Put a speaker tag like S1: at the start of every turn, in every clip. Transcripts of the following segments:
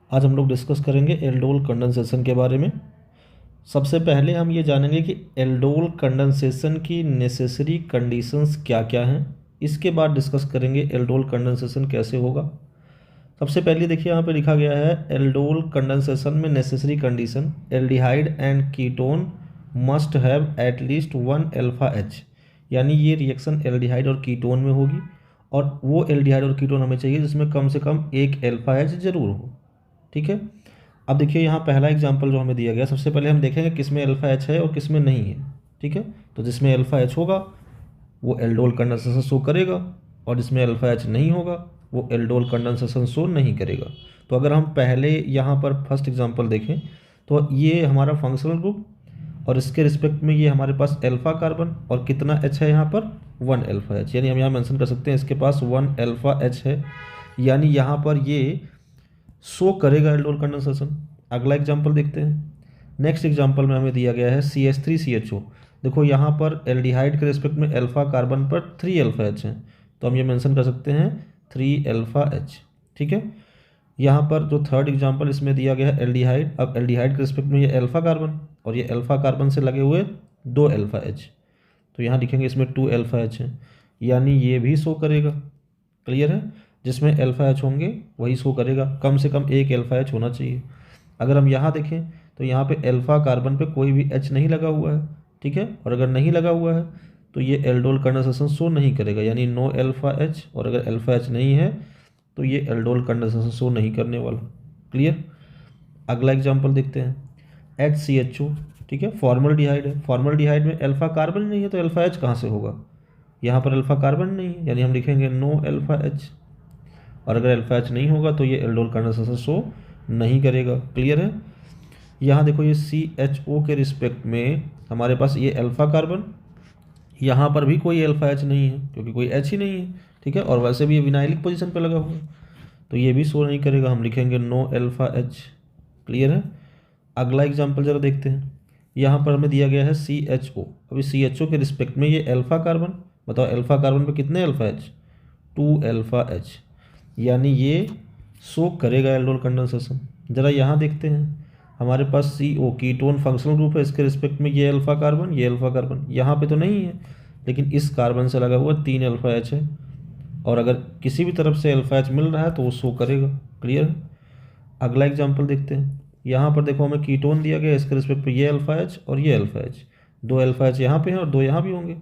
S1: आज हम लोग डिस्कस करेंगे एल्डोल कंडेंसेशन के बारे में। सबसे पहले हम ये जानेंगे कि एल्डोल कंडेंसेशन की नेसेसरी कंडीशंस क्या क्या हैं। इसके बाद डिस्कस करेंगे एल्डोल कंडेंसेशन कैसे होगा। सबसे पहले देखिए यहाँ पे लिखा गया है एल्डोल कंडेंसेशन में necessary condition aldehyde and ketone must have at least one alpha H, यानी ये रिएक्शन एल्डिहाइड और कीटोन में होगी और वो एल्डिहाइड और कीटोन हमें चाहिए जिसमें कम से कम एक अल्फा एच जरूर हो। ठीक है। अब देखिए यहाँ पहला एग्जांपल जो हमें दिया गया, सबसे पहले हम देखेंगे किसमें अल्फा एच है और किसमें नहीं है। ठीक है। तो जिसमें अल्फा एच होगा वो एल्डोल कंडेंसेशन शो करेगा और जिसमें अल्फा एच नहीं होगा वो एल्डोल कंडेंसेशन शो नहीं करेगा। तो अगर हम पहले यहाँ पर फर्स्ट एग्जांपल देखें तो ये हमारा फंक्शनल ग्रुप और इसके रिस्पेक्ट में ये हमारे पास अल्फा कार्बन और कितना एच है यहाँ पर वन अल्फा एच, यानी हम यहाँ मेंशन कर सकते हैं इसके पास वन अल्फा एच है, यानी यहाँ पर ये शो करेगा एल्डोल कंडेंसेशन। अगला एग्जांपल देखते हैं। नेक्स्ट एग्जांपल में हमें दिया गया है CH3CHO। देखो यहाँ पर एल्डिहाइड के रिस्पेक्ट में अल्फा कार्बन पर 3 अल्फा एच हैं, तो हम ये मेंशन कर सकते हैं 3 अल्फा एच। ठीक है। यहाँ पर जो थर्ड एग्जांपल इसमें दिया गया है एल्डिहाइड, अब एल्डिहाइड के रिस्पेक्ट में ये अल्फा कार्बन और ये अल्फा कार्बन से लगे हुए 2 अल्फा एच, तो यहाँ लिखेंगे इसमें 2 अल्फा एच है, यानी ये भी शो करेगा। क्लियर है। जिसमें अल्फा एच होंगे वही शो करेगा, कम से कम एक अल्फा एच होना चाहिए। अगर हम यहाँ देखें तो यहाँ पे अल्फा कार्बन पे कोई भी एच नहीं लगा हुआ है। ठीक है। और अगर नहीं लगा हुआ है तो ये एल्डोल कंडेंसेशन शो नहीं करेगा, यानी नो अल्फा एच, और अगर अल्फा एच नहीं है तो ये एल्डोल कंडेंसेशन शो नहीं करने वाला। क्लियर। अगला एग्जाम्पल देखते हैं HCHO। ठीक है। फॉर्मल्डिहाइड है, फॉर्मल्डिहाइड में अल्फा कार्बन नहीं है तो अल्फा एच कहाँ से होगा। यहाँ पर अल्फा कार्बन नहीं है, यानी हम लिखेंगे नो अल्फा एच, और अगर अल्फा एच नहीं होगा तो ये एल्डोल कंडेंसेशन शो नहीं करेगा। क्लियर है। यहाँ देखो ये CHO के रिस्पेक्ट में हमारे पास ये अल्फा कार्बन, यहाँ पर भी कोई अल्फा एच नहीं है क्योंकि कोई एच ही नहीं है। ठीक है। और वैसे भी ये विनाइलिक पोजीशन पे लगा हुआ है तो ये भी शो नहीं करेगा, हम लिखेंगे नो अल्फा एच। क्लियर है। अगला एग्जाम्पल जरा देखते हैं। यहाँ पर हमें दिया गया है CHO। अभी CHO के रिस्पेक्ट में ये अल्फा कार्बन, बताओ अल्फा कार्बन पे कितने अल्फा एच, 2 अल्फा एच, यानी ये शो करेगा एल्डोल कंडेंसेशन। जरा यहाँ देखते हैं हमारे पास CO कीटोन फंक्शनल ग्रुप है, इसके रिस्पेक्ट में ये अल्फा कार्बन ये अल्फा कार्बन, यहाँ पे तो नहीं है लेकिन इस कार्बन से लगा हुआ 3 अल्फा एच है, और अगर किसी भी तरफ से अल्फा एच मिल रहा है तो वो शो करेगा। क्लियर है। अगला एग्जाम्पल देखते हैं। यहाँ पर देखो हमें कीटोन दिया गया, इसके रिस्पेक्ट पे ये अल्फा एच और ये अल्फा एच, 2 अल्फा एच यहाँ पे हैं और 2 यहाँ भी होंगे,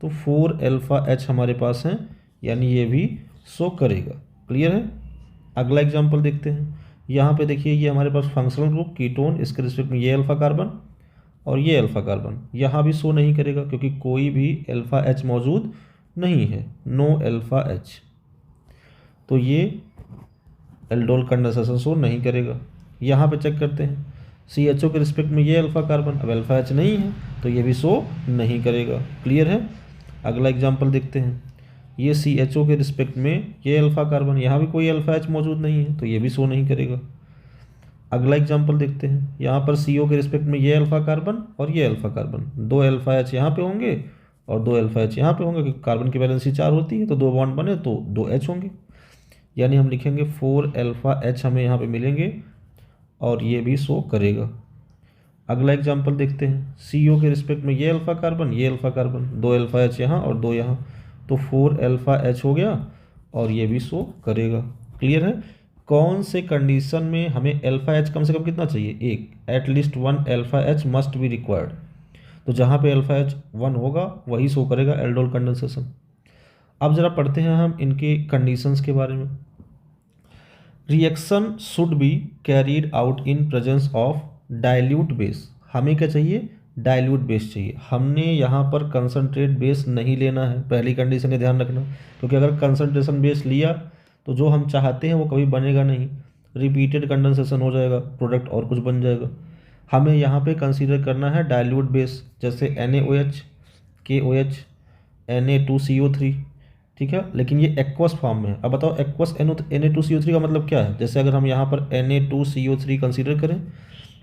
S1: तो 4 अल्फा एच हमारे पास हैं, यानी ये भी शो करेगा। क्लियर है। अगला एग्जाम्पल देखते हैं। यहाँ पे देखिए ये हमारे पास फंक्शनल ग्रुप कीटोन, इसके रिस्पेक्ट में ये अल्फा कार्बन और ये अल्फा कार्बन, यहाँ भी शो नहीं करेगा क्योंकि कोई भी अल्फा एच मौजूद नहीं है, नो अल्फा एच, तो ये एल्डोल कंडेंसेशन शो नहीं करेगा। यहाँ पे चेक करते हैं CHO के रिस्पेक्ट में ये अल्फा कार्बन, अब अल्फा एच नहीं है तो ये भी शो नहीं करेगा। क्लियर है। अगला एग्जाम्पल देखते हैं। ये CHO के रिस्पेक्ट में ये अल्फा कार्बन, यहाँ भी कोई अल्फा एच मौजूद नहीं है तो ये भी शो नहीं करेगा। अगला एग्जाम्पल देखते हैं। यहाँ पर CO के रिस्पेक्ट में ये अल्फा कार्बन और ये अल्फा कार्बन, 2 अल्फा एच यहाँ पे होंगे और 2 अल्फा एच यहाँ पे होंगे क्योंकि कार्बन की वैलेंसी 4 होती है तो 2 बॉन्ड बने तो 2 एच होंगे, यानी हम लिखेंगे 4 अल्फा एच हमें यहाँ पे मिलेंगे और ये भी शो करेगा। अगला एग्जाम्पल देखते हैं। CO के रिस्पेक्ट में ये अल्फा कार्बन ये अल्फा कार्बन, 2 अल्फा एच यहाँ और 2 यहाँ, तो 4 अल्फा एच हो गया और ये भी शो करेगा। क्लियर है। कौन से कंडीशन में हमें अल्फा एच कम से कम कितना चाहिए, एक, at least 1 alpha H must be required, तो जहाँ पे अल्फा एच 1 होगा वही शो करेगा एल्डोल कंडेंसेशन। अब जरा पढ़ते हैं हम इनके कंडीशंस के बारे में। Reaction should be carried out in presence of dilute base, हमें क्या चाहिए, डाइल्यूट बेस चाहिए। हमने यहाँ पर कंसनट्रेट बेस नहीं लेना है, पहली कंडीशन है ध्यान रखना, क्योंकि अगर कंसनट्रेशन बेस लिया तो जो हम चाहते हैं वो कभी बनेगा नहीं, रिपीटेड कंडेंसेशन हो जाएगा, प्रोडक्ट और कुछ बन जाएगा। हमें यहाँ पे कंसीडर करना है डाइल्यूट बेस, जैसे NaOH, KOH, Na2CO3। ठीक है। लेकिन ये एक्वस फॉर्म में है। अब बताओ एक्वस Na2CO3 का मतलब क्या है। जैसे अगर हम यहाँ पर Na2CO3 कंसीडर करें,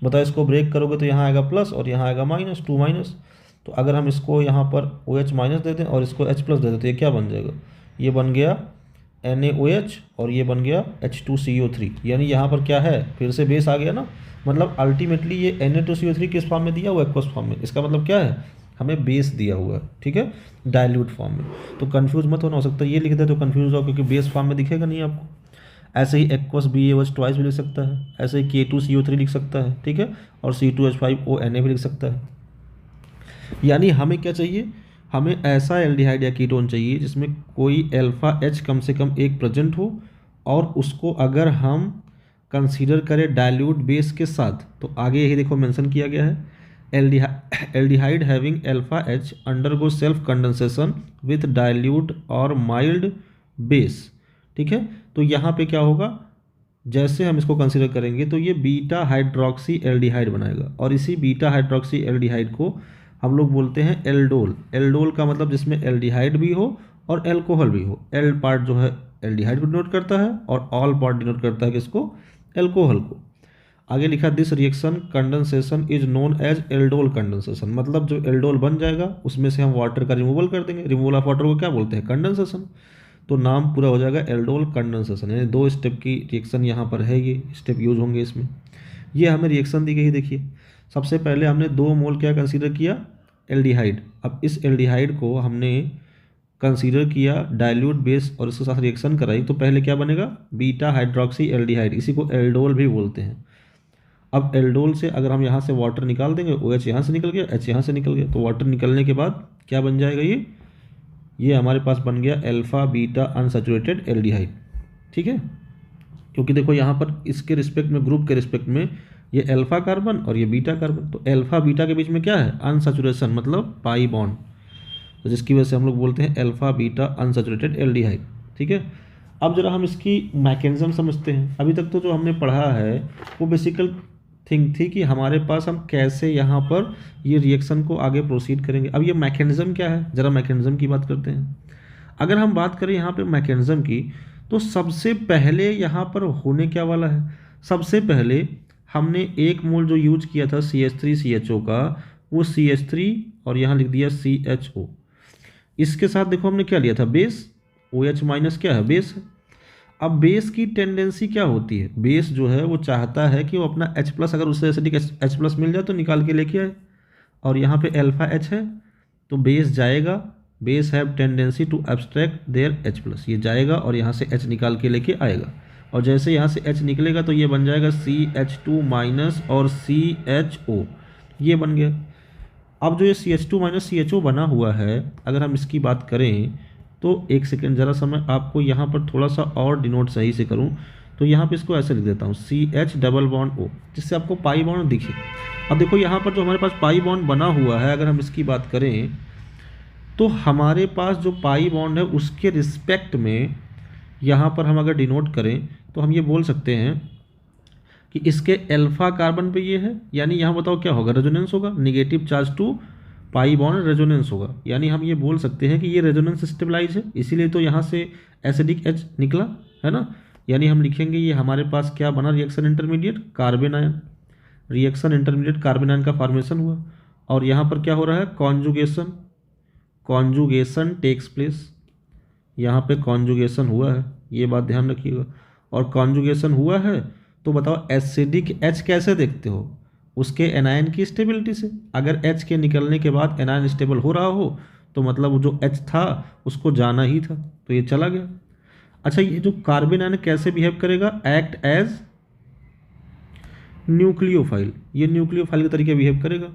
S1: बताओ इसको ब्रेक करोगे तो यहाँ आएगा प्लस और यहाँ आएगा माइनस, 2 माइनस, तो अगर हम इसको यहाँ पर OH माइनस दे दें और इसको H प्लस दे दें तो ये क्या बन जाएगा, ये बन गया NaOH और ये बन गया H2CO3, यानी यहाँ पर क्या है, फिर से बेस आ गया ना। मतलब अल्टीमेटली ये Na2CO3 किस फॉर्म में दिया हुआ है, एक्वस फॉर्म में। इसका मतलब क्या है, हमें बेस दिया हुआ है, ठीक है, डाइल्यूट फॉर्म में। तो कंफ्यूज मत होना, हो सकता है ये लिख दे तो कंफ्यूज हो, क्योंकि बेस फॉर्म में दिखेगा नहीं आपको। ऐसे ही एक्वस BaOH ट्वाइस भी लिख सकता है, ऐसे ही K2CO3 लिख सकता है, ठीक है, और C2H5ONa भी लिख सकता है। यानी हमें क्या चाहिए, हमें ऐसा एल्डिहाइड या कीटोन चाहिए जिसमें कोई अल्फा H कम से कम एक प्रेजेंट हो, और उसको अगर हम कंसीडर करें डाइल्यूट बेस के साथ, तो आगे यही देखो मेंशन किया गया है, aldehyde having alpha H undergo self condensation with dilute और माइल्ड बेस, ठीक है। तो यहाँ पे क्या होगा, जैसे हम इसको कंसीडर करेंगे तो ये बीटा हाइड्रोक्सी एल्डिहाइड बनाएगा, और इसी बीटा हाइड्रोक्सी एल्डिहाइड को हम लोग बोलते हैं एल्डोल। एल्डोल का मतलब जिसमें एल्डिहाइड भी हो और एल्कोहल भी हो। एल पार्ट जो है एल्डिहाइड को डिनोट करता है, और ऑल पार्ट डिनोट करता है किसको, एल्कोहल को। आगे लिखा this reaction condensation is known as aldol condensation, मतलब जो एल्डोल बन जाएगा उसमें से हम वाटर का रिमूवल कर देंगे। रिमूवल ऑफ वाटर को क्या बोलते हैं, कंडेंसेशन। तो नाम पूरा हो जाएगा एल्डोल कंडेंसेशन। यानी 2 स्टेप की रिएक्शन यहाँ पर है, ये स्टेप यूज होंगे इसमें। ये हमें रिएक्शन दी गई, देखिए सबसे पहले हमने 2 मोल क्या कंसीडर किया, एल्डिहाइड। अब इस एल्डिहाइड को हमने कंसीडर किया डाइल्यूट बेस और इसके साथ रिएक्शन कराई, तो पहले क्या बनेगा, बीटा हाइड्रोक्सी एल्डिहाइड, इसी को एल्डोल भी बोलते हैं। अब एल्डोल से अगर हम यहाँ से वाटर निकाल देंगे, OH यहाँ से निकल गया, H यहाँ से निकल गया, तो वाटर निकलने के बाद क्या बन जाएगा, ये हमारे पास बन गया अल्फा बीटा अनसैचुरेटेड एल्डिहाइड, ठीक है। क्योंकि देखो यहाँ पर इसके रिस्पेक्ट में, ग्रुप के रिस्पेक्ट में, ये अल्फा कार्बन और ये बीटा कार्बन, तो अल्फा बीटा के बीच में क्या है, अनसैचुरेशन, मतलब पाई बॉन्ड, तो जिसकी वजह से हम लोग बोलते हैं अल्फा बीटा अनसैचुरेटेड एल्डिहाइड, ठीक है। अब जरा हम इसकी मैकेनिज्म समझते हैं। अभी तक तो जो हमने पढ़ा है वो बेसिकल थिंग थी कि हमारे पास हम कैसे यहाँ पर ये रिएक्शन को आगे प्रोसीड करेंगे। अब ये मैकेनिज्म क्या है, ज़रा मैकेनिज्म की बात करते हैं। अगर हम बात करें यहाँ पे मैकेनिज्म की, तो सबसे पहले यहाँ पर होने क्या वाला है, सबसे पहले हमने 1 मोल जो यूज किया था CH3CHO का, वो CH3 और यहाँ लिख दिया CHO। इसके साथ देखो हमने क्या लिया था, बेस, OH माइनस क्या है, बेस है। अब बेस की टेंडेंसी क्या होती है, बेस जो है वो चाहता है कि वो अपना H प्लस, अगर उससे एसिडिक H प्लस मिल जाए तो निकाल के लेके आए, और यहाँ पे अल्फा H है तो बेस जाएगा, base have tendency to abstract their H plus, ये जाएगा और यहाँ से H निकाल के लेके आएगा, और जैसे यहाँ से H निकलेगा तो ये बन जाएगा CH2 माइनस और CHO, ये बन गया। अब जो ये CH2 माइनस CHO बना हुआ है, अगर हम इसकी बात करें तो एक सेकेंड ज़रा समय आपको यहाँ पर थोड़ा सा और डिनोट सही से करूँ, तो यहाँ पे इसको ऐसे लिख देता हूँ CH डबल बॉन्ड O, जिससे आपको पाई बॉन्ड दिखे। अब देखो यहाँ पर जो हमारे पास पाई बॉन्ड बना हुआ है, अगर हम इसकी बात करें तो हमारे पास जो पाई बॉन्ड है उसके रिस्पेक्ट में यहाँ पर हम अगर डिनोट करें तो हम ये बोल सकते हैं कि इसके अल्फा कार्बन पे ये है, यानी यहाँ बताओ क्या होगा, रेजोनेंस होगा, negative charge to pi bond resonance होगा। यानी हम ये बोल सकते हैं कि ये रेजोनेंस स्टेबलाइज है, इसीलिए तो यहाँ से एसिडिक H निकला है ना। यानी हम लिखेंगे ये हमारे पास क्या बना, reaction intermediate carbon ion, reaction intermediate carbon ion का फॉर्मेशन हुआ, और यहाँ पर क्या हो रहा है, कॉन्जुगेशन, कॉन्जुगेशन टेक्स प्लेस, यहाँ पे कॉन्जुगेशन हुआ है, ये बात ध्यान रखिएगा। और कॉन्जुगेशन हुआ है तो बताओ एसिडिक H कैसे देखते हो, उसके एनायन की स्टेबिलिटी से। अगर H के निकलने के बाद एनायन स्टेबल हो रहा हो तो मतलब वो जो H था उसको जाना ही था, तो ये चला गया। अच्छा, ये जो कार्बन आयन कैसे बिहेव करेगा, एक्ट एज न्यूक्लियोफाइल, ये न्यूक्लियोफाइल के तरीके बिहेव करेगा।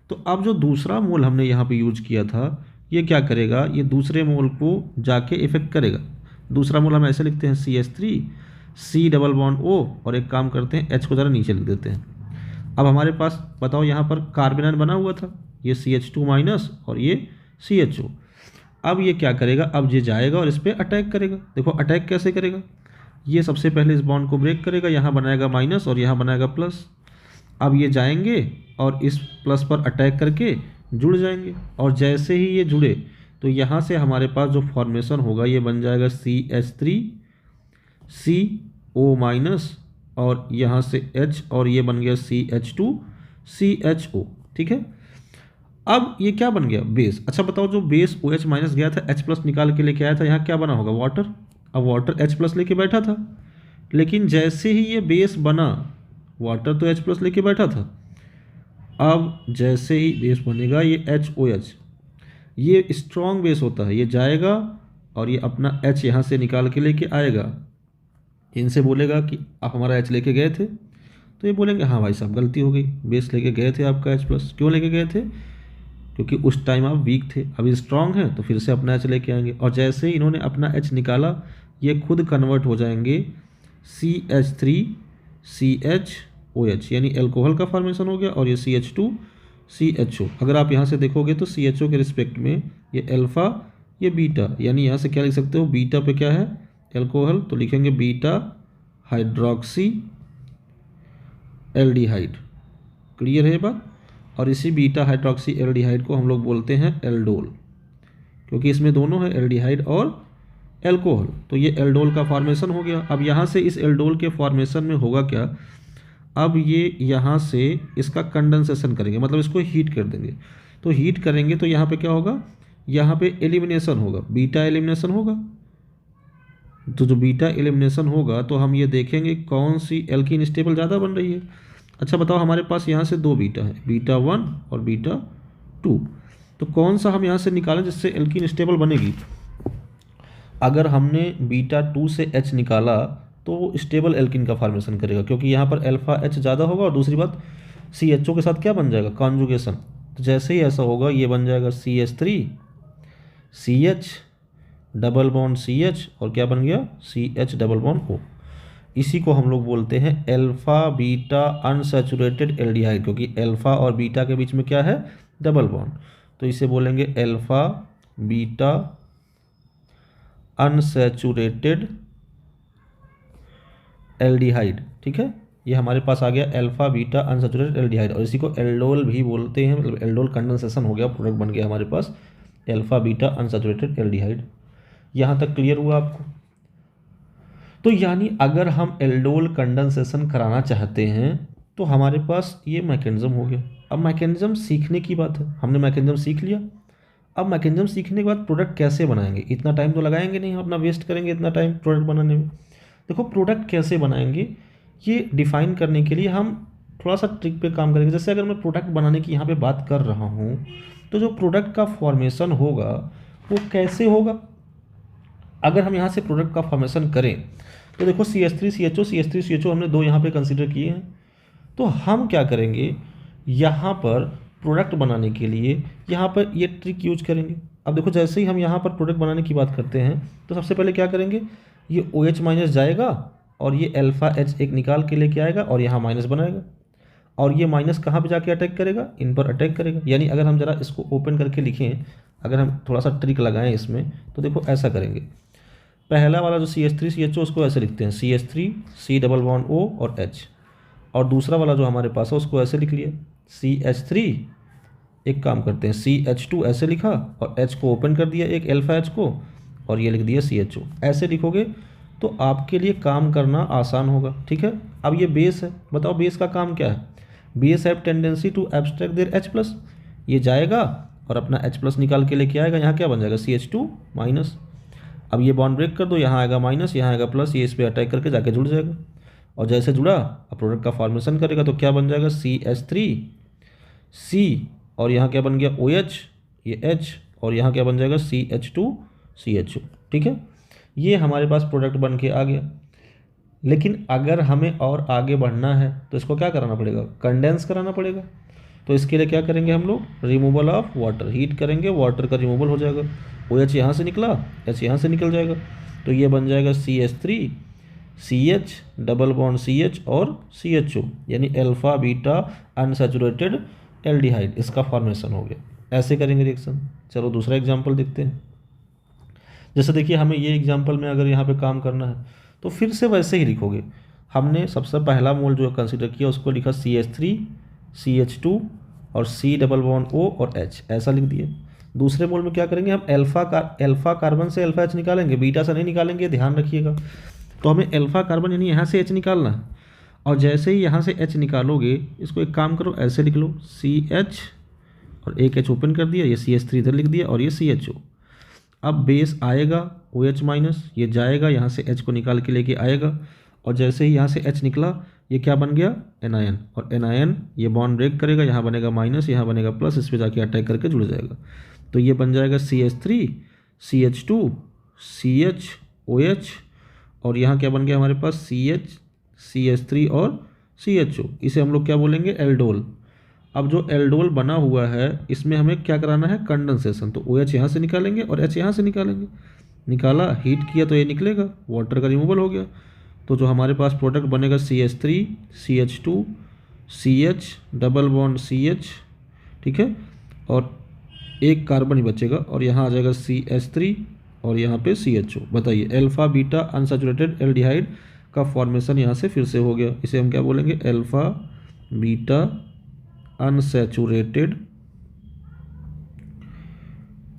S1: तो अब जो दूसरा मोल हमने यहाँ पे यूज किया था, ये क्या करेगा, ये दूसरे मोल को जाके इफेक्ट करेगा। दूसरा मोल हम ऐसे लिखते हैं CH3 C double bond O, और एक काम करते हैं H को ज़रा नीचे लिख देते हैं। अब हमारे पास बताओ यहाँ पर कार्बन आयन बना हुआ था, ये CH2 माइनस और ये CHO। अब ये क्या करेगा, अब ये जाएगा और इस पर अटैक करेगा। देखो अटैक कैसे करेगा, ये सबसे पहले इस बॉन्ड को ब्रेक करेगा, यहाँ बनाएगा माइनस और यहाँ बनाएगा प्लस। अब ये जाएंगे और इस प्लस पर अटैक करके जुड़ जाएंगे, और जैसे ही ये जुड़े तो यहाँ से हमारे पास जो फॉर्मेशन होगा ये बन जाएगा CH3 CO माइनस और यहाँ से H, और ये बन गया CH2 CHO, ठीक है। अब ये क्या बन गया, बेस। अच्छा बताओ, जो बेस OH माइनस गया था H प्लस निकाल के लेके आया था, यहाँ क्या बना होगा, वाटर। अब वाटर H प्लस लेके बैठा था, लेकिन जैसे ही ये बेस बना, वाटर तो H प्लस लेके बैठा था, अब जैसे ही बेस बनेगा ये HOH, ये स्ट्रॉन्ग बेस होता है, ये जाएगा और ये अपना H यहाँ से निकाल के लेके आएगा, इनसे बोलेगा कि आप हमारा H लेके गए थे, तो ये बोलेंगे हाँ भाई साहब गलती हो गई, बेस लेके गए थे आपका H प्लस। क्यों लेके गए थे? क्योंकि उस टाइम आप वीक थे, अभी स्ट्रांग हैं तो फिर से अपना H लेके आएंगे, और जैसे ही इन्होंने अपना H निकाला ये खुद कन्वर्ट हो जाएंगे CH3CHOH, यानी एल्कोहल का फॉर्मेशन हो गया, और ये CH2CHO। अगर आप यहाँ से देखोगे तो CHO के रिस्पेक्ट में ये अल्फ़ा, ये बीटा, यानी यहाँ से क्या लिख सकते हो, बीटा पे क्या है, एल्कोहल, तो लिखेंगे बीटा हाइड्रोक्सी एल्डिहाइड। क्लियर है ये बात? और इसी बीटा हाइड्रोक्सी एल्डिहाइड को हम लोग बोलते हैं एल्डोल, क्योंकि इसमें दोनों है, एल्डिहाइड और एल्कोहल। तो ये एल्डोल का फॉर्मेशन हो गया। अब यहाँ से इस एल्डोल के फॉर्मेशन में होगा क्या, अब ये यहाँ से इसका कंडेंसेशन करेंगे, मतलब इसको हीट कर देंगे। तो हीट करेंगे तो यहाँ पे क्या होगा, यहाँ पे एलिमिनेशन होगा, बीटा एलिमिनेशन होगा। तो जो बीटा एलिमिनेशन होगा तो हम ये देखेंगे कौन सी एल्कीन स्टेबल ज़्यादा बन रही है। अच्छा बताओ, हमारे पास यहाँ से दो बीटा है, बीटा 1 और बीटा 2, तो कौन सा हम यहाँ से निकालें जिससे एल्कीन स्टेबल बनेगी। अगर हमने बीटा 2 से H निकाला तो वो स्टेबल एल्कीन का फॉर्मेशन करेगा, क्योंकि यहाँ पर अल्फा H ज़्यादा होगा, और दूसरी बात CHO के साथ क्या बन जाएगा, कॉन्जुगेशन। तो जैसे ही ऐसा होगा ये बन जाएगा CH3CH डबल बॉन्ड CH, और क्या बन गया, CH डबल बॉन्ड O। इसी को हम लोग बोलते हैं अल्फा बीटा अनसैचुरेटेड एल्डिहाइड, क्योंकि अल्फा और बीटा के बीच में क्या है, डबल बॉन्ड। तो इसे बोलेंगे अल्फा बीटा अनसैचुरेटेड एल्डिहाइड। ठीक है, ये हमारे पास आ गया अल्फा बीटा अनसैचुरेटेड एल्डिहाइड, और इसी को एल्डोल भी बोलते हैं, मतलब एल्डोल कंडेंसेशन हो गया, प्रोडक्ट बन गया हमारे पास अल्फा बीटा अनसैचुरेटेड एल्डिहाइड। यहाँ तक क्लियर हुआ आपको? तो यानी अगर हम एल्डोल कंडेंसेशन कराना चाहते हैं तो हमारे पास ये मैकेनिज्म हो गया। अब मैकेनिज्म सीखने की बात है, हमने मैकेनिज्म सीख लिया। अब मैकेनिज्म सीखने के बाद प्रोडक्ट कैसे बनाएंगे, इतना टाइम तो लगाएंगे नहीं, अपना वेस्ट करेंगे इतना टाइम प्रोडक्ट बनाने में। देखो प्रोडक्ट कैसे बनाएंगे ये डिफाइन करने के लिए हम थोड़ा सा ट्रिक पे काम करेंगे। जैसे अगर मैं प्रोडक्ट बनाने की यहाँ पे बात कर रहा हूँ तो जो प्रोडक्ट का फॉर्मेशन होगा वो कैसे होगा। अगर हम यहाँ से प्रोडक्ट का फॉर्मेशन करें तो देखो CH3CHO हमने दो यहाँ पे कंसिडर किए हैं। तो हम क्या करेंगे, यहाँ पर प्रोडक्ट बनाने के लिए यहाँ पर ये ट्रिक यूज करेंगे। अब देखो जैसे ही हम यहाँ पर प्रोडक्ट बनाने की बात करते हैं तो सबसे पहले क्या करेंगे, ये OH माइनस जाएगा और ये अल्फा H एक निकाल के लेके आएगा और यहाँ माइनस बनाएगा, और ये माइनस कहाँ पे जाके अटैक करेगा, इन पर अटैक करेगा। यानी अगर हम ज़रा इसको ओपन करके लिखें, अगर हम थोड़ा सा ट्रिक लगाएं इसमें, तो देखो ऐसा करेंगे। पहला वाला जो CH3CHO उसको ऐसे लिखते हैं CH3 C double bond O और H, और दूसरा वाला जो हमारे पास है उसको ऐसे लिख लिया CH3, एक काम करते हैं CH2 ऐसे लिखा और H को ओपन कर दिया एक अल्फा H को, और ये लिख दिया CHO। ऐसे लिखोगे तो आपके लिए काम करना आसान होगा। ठीक है, अब ये बेस है, बताओ बेस का काम क्या है। Base have tendency to abstract their H plus, ये जाएगा और अपना H प्लस निकाल के लेके आएगा, यहाँ क्या बन जाएगा CH2 माइनस। अब ये बॉन्ड ब्रेक कर दो, यहाँ आएगा माइनस, यहाँ आएगा प्लस, ये इस पर अटैक करके जाके जुड़ जाएगा, और जैसे जुड़ा अब प्रोडक्ट का फॉर्मेशन करेगा तो क्या बन जाएगा CH3C, और यहाँ क्या बन गया OH, ये H, और यहाँ क्या बन जाएगा CH2CHO। ठीक है, ये हमारे पास प्रोडक्ट बन के आ गया। लेकिन अगर हमें और आगे बढ़ना है तो इसको क्या कराना पड़ेगा, कंडेंस कराना पड़ेगा। तो इसके लिए क्या करेंगे हम लोग, रिमूवल ऑफ वाटर, हीट करेंगे, वाटर का रिमूवल हो जाएगा। OH यहाँ से निकला, H यहाँ से निकल जाएगा, तो ये बन जाएगा CH3CH डबल बॉन्ड CH और CHO, यानी अल्फा बीटा अनसैचुरेटेड एल्डिहाइड, इसका फॉर्मेशन हो गया। ऐसे करेंगे रिएक्शन। चलो दूसरा एग्जांपल देखते हैं। जैसे देखिए हमें ये एग्जांपल में अगर यहाँ पे काम करना है तो फिर से वैसे ही लिखोगे। हमने सबसे पहला मोल जो कंसिडर किया उसको लिखा CH3 CH2 और C डबल बॉन्ड O और H, ऐसा लिख दिया। दूसरे मोल में क्या करेंगे, हम अल्फा कार्बन से अल्फा H निकालेंगे, बीटा से नहीं निकालेंगे, ध्यान रखिएगा। तो हमें अल्फा कार्बन यानी यहाँ से H निकालना है, और जैसे ही यहाँ से H निकालोगे इसको एक काम करो ऐसे लिख लो CH और एक H ओपन कर दिया, ये CH3 इधर लिख दिया और ये CHO। अब बेस आएगा OH माइनस, ये जाएगा यहाँ से H को निकाल के लेके आएगा, और जैसे ही यहाँ से H निकला ये क्या बन गया एनायन, और एनायन ये बॉन्ड ब्रेक करेगा, यहाँ बनेगा माइनस, यहाँ बनेगा प्लस, इस पर जाके अटैक करके जुड़ जाएगा। तो ये बन जाएगा CH3 CH2 CH OH, और यहाँ क्या बन गया हमारे पास CH CH3 और CHO। इसे हम लोग क्या बोलेंगे एल्डोल। अब जो एल्डोल बना हुआ है इसमें हमें क्या कराना है कंडेंसेशन, तो OH यहाँ से निकालेंगे और H यहाँ से निकालेंगे। निकाला, हीट किया तो ये निकलेगा, वाटर का रिमूवल हो गया। तो जो हमारे पास प्रोडक्ट बनेगा CH3 CH2 CH double bond CH, ठीक है, और एक कार्बन ही बचेगा, और यहाँ आ जाएगा CH3 और यहाँ पे CHO। बताइए अल्फा बीटा अनसैचुरेटेड एल्डिहाइड का फॉर्मेशन यहाँ से फिर से हो गया। इसे हम क्या बोलेंगे अल्फा बीटा अनसैचुरेटेड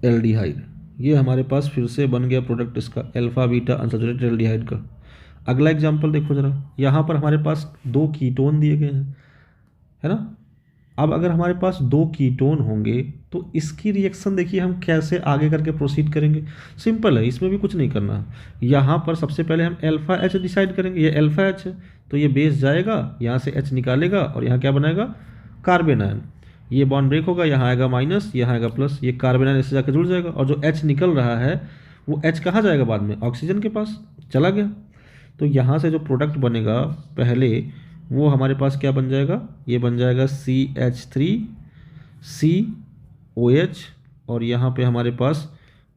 S1: एल्डिहाइड। ये हमारे पास फिर से बन गया प्रोडक्ट इसका अल्फा बीटा अनसैचुरेटेड एल्डिहाइड का। अगला एग्जांपल देखो जरा, यहाँ पर हमारे पास 2 कीटोन दिए गए हैं, है ना। अब अगर हमारे पास 2 कीटोन होंगे तो इसकी रिएक्शन देखिए हम कैसे आगे करके प्रोसीड करेंगे। सिंपल है, इसमें भी कुछ नहीं करना है। यहाँ पर सबसे पहले हम अल्फा H डिसाइड करेंगे, ये अल्फा H है तो ये बेस जाएगा, यहाँ से H निकालेगा और यहाँ क्या बनाएगा कार्बन आयन। ये बॉन्ड ब्रेक होगा, यहाँ आएगा माइनस, यहाँ आएगा प्लस, ये कार्बन आयन इससे जाकर जुड़ जाएगा, और जो H निकल रहा है वो H कहाँ जाएगा बाद में ऑक्सीजन के पास चला गया। तो यहाँ से जो प्रोडक्ट बनेगा पहले वो हमारे पास क्या बन जाएगा, ये बन जाएगा CH3 COH, और यहाँ पे हमारे पास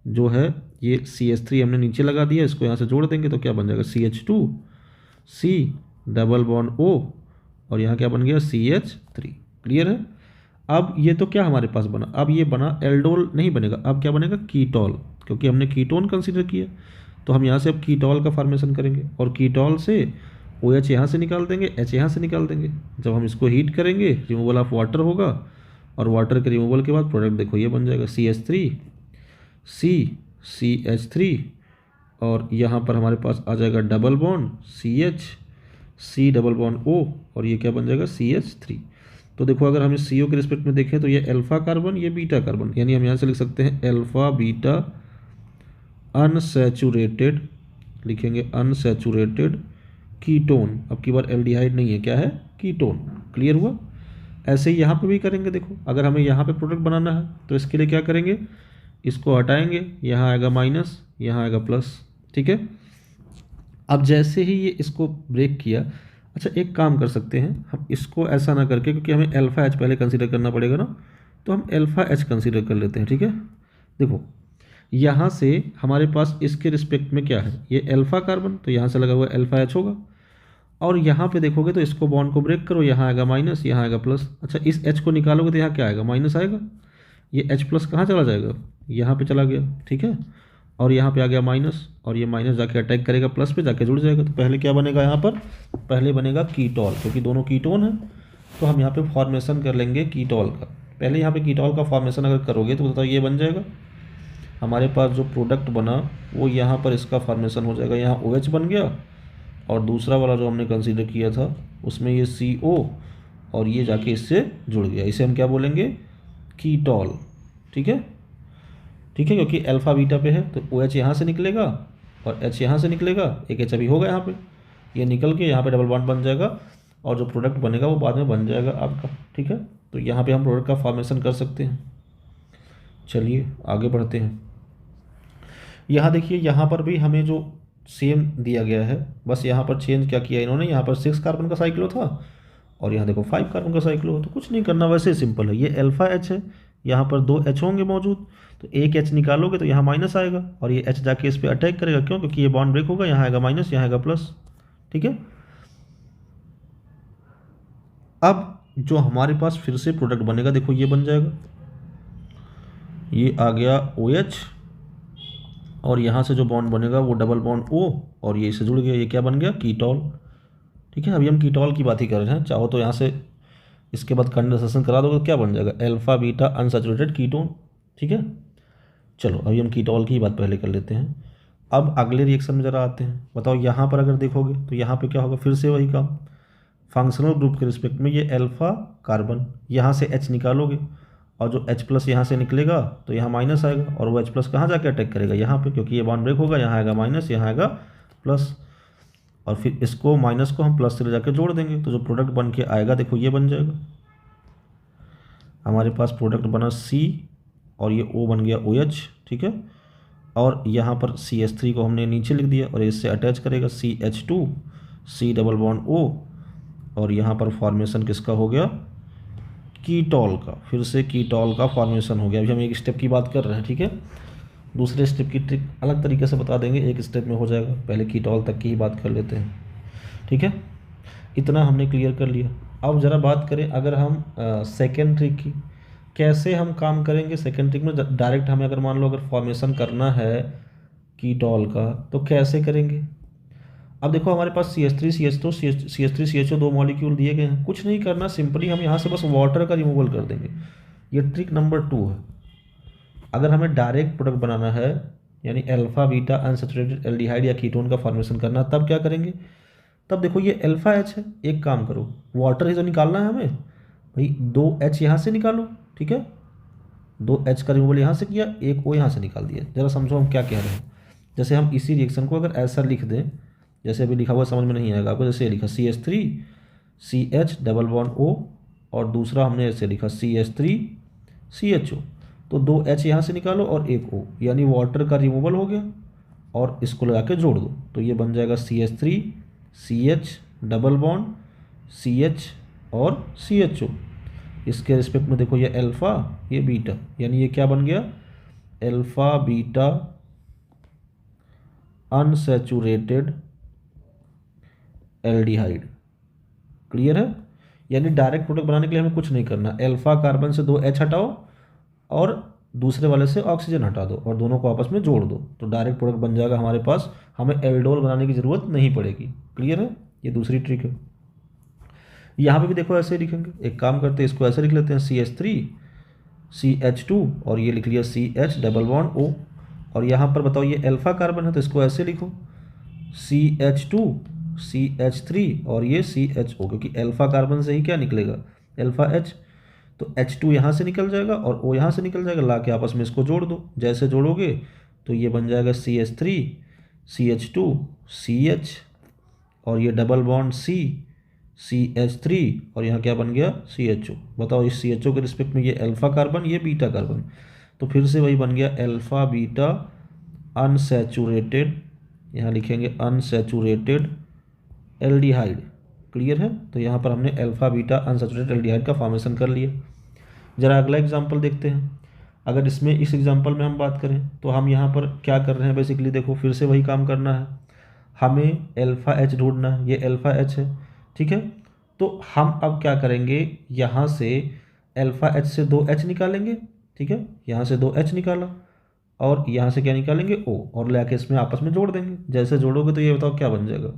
S1: जो है ये CH3 हमने नीचे लगा दिया, इसको यहाँ से जोड़ देंगे तो क्या बन जाएगा CH2 C double bond O, और यहाँ क्या बन गया CH3। क्लियर है। अब ये तो क्या हमारे पास बना, अब ये बना एल्डोल नहीं बनेगा, अब क्या बनेगा कीटोल, क्योंकि हमने कीटोन कंसीडर किया। तो हम यहाँ से अब कीटोल का फॉर्मेशन करेंगे, और कीटोल से OH यहाँ से निकाल देंगे, H यहाँ से निकाल देंगे। जब हम इसको हीट करेंगे रिमूवल ऑफ वाटर होगा, और वाटर के रिमूवल के बाद प्रोडक्ट देखो ये बन जाएगा CH3 CH3, और यहाँ पर हमारे पास आ जाएगा double bond CH C double bond O, और ये क्या बन जाएगा CH3। तो देखो अगर हम इस CO के रिस्पेक्ट में देखें तो ये अल्फा कार्बन, ये बीटा कार्बन, यानी हम यहाँ से लिख सकते हैं अल्फा बीटा अनसैचुरेटेड, लिखेंगे अनसैचुरेटेड कीटोन। अब की बार एल्डिहाइड नहीं है, क्या है कीटोन। क्लियर हुआ। ऐसे ही यहाँ पे भी करेंगे। देखो अगर हमें यहाँ पे प्रोडक्ट बनाना है तो इसके लिए क्या करेंगे, इसको हटाएंगे, यहाँ आएगा माइनस, यहाँ आएगा प्लस, ठीक है। अब जैसे ही ये इसको ब्रेक किया, अच्छा एक काम कर सकते हैं हम इसको ऐसा ना करके, क्योंकि हमें अल्फा H पहले कंसीडर करना पड़ेगा ना, तो हम अल्फा H कंसीडर कर लेते हैं, ठीक है। देखो यहाँ से हमारे पास इसके रिस्पेक्ट में क्या है, ये अल्फा कार्बन, तो यहाँ से लगा हुआ अल्फा H होगा, और यहाँ पे देखोगे तो इसको बॉन्ड को ब्रेक करो, यहाँ आएगा माइनस, यहाँ आएगा प्लस। अच्छा इस H को निकालोगे तो यहाँ क्या आएगा माइनस आएगा, ये H प्लस कहाँ चला जाएगा, यहाँ पे चला गया, ठीक है, और यहाँ पे आ गया माइनस, और ये माइनस जाके अटैक करेगा प्लस पे, जाके जुड़ जाएगा। तो पहले क्या बनेगा यहाँ पर, पहले बनेगा कीटोल, क्योंकि दोनों कीटोन है तो हम यहाँ पे फॉर्मेशन कर लेंगे कीटोल का। पहले यहाँ पे कीटोल का फॉर्मेशन अगर करोगे तो बताओ ये बन जाएगा, हमारे पास जो प्रोडक्ट बना वो यहाँ पर इसका फॉर्मेशन हो जाएगा, यहाँ OH बन गया, और दूसरा वाला जो हमने कंसीडर किया था उसमें ये CO, और ये जाके इससे जुड़ गया, इसे हम क्या बोलेंगे कीटोल, ठीक है, ठीक है। क्योंकि अल्फा बीटा पे है तो OH यहाँ से निकलेगा और H यहाँ से निकलेगा, एक H अभी होगा यहाँ पे, ये निकल के यहाँ पे डबल बॉन्ड बन जाएगा, और जो प्रोडक्ट बनेगा वो बाद में बन जाएगा आपका, ठीक है। तो यहाँ पे हम प्रोडक्ट का फॉर्मेशन कर सकते हैं। चलिए आगे बढ़ते हैं। यहाँ देखिए, यहाँ पर भी हमें जो सेम दिया गया है, बस यहाँ पर चेंज क्या किया इन्होंने, यहाँ पर 6 कार्बन का साइक्लो था और यहाँ देखो 5 कार्बन का साइक्लो हो, तो कुछ नहीं करना, वैसे सिंपल है। ये अल्फा H है, यहाँ पर 2 H होंगे मौजूद, तो एक H निकालोगे तो यहाँ माइनस आएगा, और ये H जाके इस पर अटैक करेगा, क्यों, क्योंकि ये बॉन्ड ब्रेक होगा, यहाँ आएगा माइनस, यहाँ आएगा प्लस, ठीक है। अब जो हमारे पास फिर से प्रोडक्ट बनेगा, देखो ये बन जाएगा, ये आ गया OH, और यहाँ से जो बॉन्ड बनेगा वो डबल बॉन्ड O, और ये इससे जुड़ गया, ये क्या बन गया कीटोल, ठीक है। अभी हम कीटोल की बात ही कर रहे हैं, चाहो तो यहाँ से इसके बाद कंडेंसेशन करा दोगे तो क्या बन जाएगा अल्फा बीटा अनसैचुरेटेड कीटोन, ठीक है। चलो अभी हम कीटोल की बात पहले कर लेते हैं। अब अगले रिएक्शन में ज़रा आते हैं। बताओ यहाँ पर अगर देखोगे तो यहाँ पे क्या होगा, फिर से वही काम, फंक्शनल ग्रुप के रिस्पेक्ट में ये अल्फा कार्बन, यहाँ से H निकालोगे और जो H+ यहाँ से निकलेगा तो यहाँ माइनस आएगा, और वो H+ कहाँ जाके अटैक करेगा, यहाँ पे, क्योंकि ये बॉन्ड ब्रेक होगा, यहाँ आएगा माइनस, यहाँ आएगा प्लस, और फिर इसको माइनस को हम प्लस से ले जाके जोड़ देंगे, तो जो प्रोडक्ट बन के आएगा देखो ये बन जाएगा। हमारे पास प्रोडक्ट बना C और ये O बन गया OH, ठीक है। और यहाँ पर CH3 को हमने नीचे लिख दिया और इससे अटैच करेगा CH2, C double bond O, और यहाँ पर फॉर्मेशन किसका हो गया, कीटॉल का। फिर से कीटॉल का फॉर्मेशन हो गया। अभी हम एक स्टेप की बात कर रहे हैं, ठीक है। दूसरे स्टेप की ट्रिक अलग तरीके से बता देंगे, एक स्टेप में हो जाएगा। पहले कीटॉल तक की ही बात कर लेते हैं, ठीक है। इतना हमने क्लियर कर लिया। अब ज़रा बात करें अगर हम सेकेंड ट्रिक की, कैसे हम काम करेंगे सेकेंड ट्रिक में। डायरेक्ट हमें अगर मान लो अगर फॉर्मेशन करना है कीटॉल का तो कैसे करेंगे। अब देखो हमारे पास CH3 CH2 CH3 CHO 2 molecule दिए गए हैं, कुछ नहीं करना, सिंपली हम यहाँ से बस वाटर का रिमूवल कर देंगे। ये ट्रिक नंबर 2 है। अगर हमें डायरेक्ट प्रोडक्ट बनाना है, यानी अल्फा बीटा अनसैचुरेटेड एल्डिहाइड या कीटोन का फॉर्मेशन करना, तब क्या करेंगे। तब देखो ये अल्फा H है, एक काम करो, वाटर ही तो निकालना है हमें भाई, 2H यहाँ से निकालो, ठीक है। 2H का रिमूवल यहाँ से किया, एक O यहाँ से निकाल दिया। ज़रा समझो हम क्या कह रहे हैं। जैसे हम इसी रिएक्शन को अगर ऐसा लिख दें, जैसे अभी लिखा हुआ समझ में नहीं आएगा आपको, जैसे ये लिखा CH3 CH double bond O, और दूसरा हमने ऐसे लिखा CH3 CHO, तो 2H यहाँ से निकालो और एक O, यानी वाटर का रिमूवल हो गया, और इसको लगा के जोड़ दो, तो ये बन जाएगा CH3 CH double bond CH और CHO। इसके रिस्पेक्ट में देखो ये अल्फ़ा ये बीटा, यानी ये क्या बन गया, alpha beta unsaturated aldehyde. Clear है। यानी डायरेक्ट प्रोडक्ट बनाने के लिए हमें कुछ नहीं करना, अल्फा कार्बन से 2H हटाओ और दूसरे वाले से ऑक्सीजन हटा दो और दोनों को आपस में जोड़ दो, तो डायरेक्ट प्रोडक्ट बन जाएगा हमारे पास। हमें एल्डोल बनाने की ज़रूरत नहीं पड़ेगी। क्लियर है। ये दूसरी ट्रिक है। यहाँ पे भी देखो ऐसे ही लिखेंगे। एक काम करते हैं, इसको ऐसे लिख लेते हैं CH3 CH2 और ये लिख लिया CH डबल बॉन्ड O, और यहाँ पर बताओ ये अल्फा कार्बन है तो इसको ऐसे लिखो CH2 CH3 और ये CHO, क्योंकि अल्फा कार्बन से ही क्या निकलेगा, अल्फा H, तो H2 यहाँ से निकल जाएगा और O यहाँ से निकल जाएगा, ला के आपस में इसको जोड़ दो। जैसे जोड़ोगे तो ये बन जाएगा CH3 CH2 CH और ये डबल बॉन्ड CH3 और यहाँ क्या बन गया CHO। बताओ इस CHO के रिस्पेक्ट में ये अल्फा कार्बन ये बीटा कार्बन, तो फिर से वही बन गया अल्फा बीटा अनसैचुरेटेड, यहाँ लिखेंगे अनसैचुरेटेड एल्डिहाइड। क्लियर है। तो यहाँ पर हमने अल्फा बीटा अनसैचुरेटेड एल्डिहाइड का फॉर्मेशन कर लिया। जरा अगला एग्जांपल देखते हैं। अगर इसमें इस एग्जांपल में हम बात करें तो हम यहाँ पर क्या कर रहे हैं, बेसिकली देखो फिर से वही काम करना है, हमें अल्फा H ढूंढना है। ये अल्फा H है, ठीक है। तो हम अब क्या करेंगे, यहाँ से अल्फा H से 2H निकालेंगे, ठीक है। यहाँ से 2H निकाला और यहाँ से क्या निकालेंगे O, और लेके इसमें आपस में जोड़ देंगे। जैसे जोड़ोगे तो ये बताओ क्या बन जाएगा।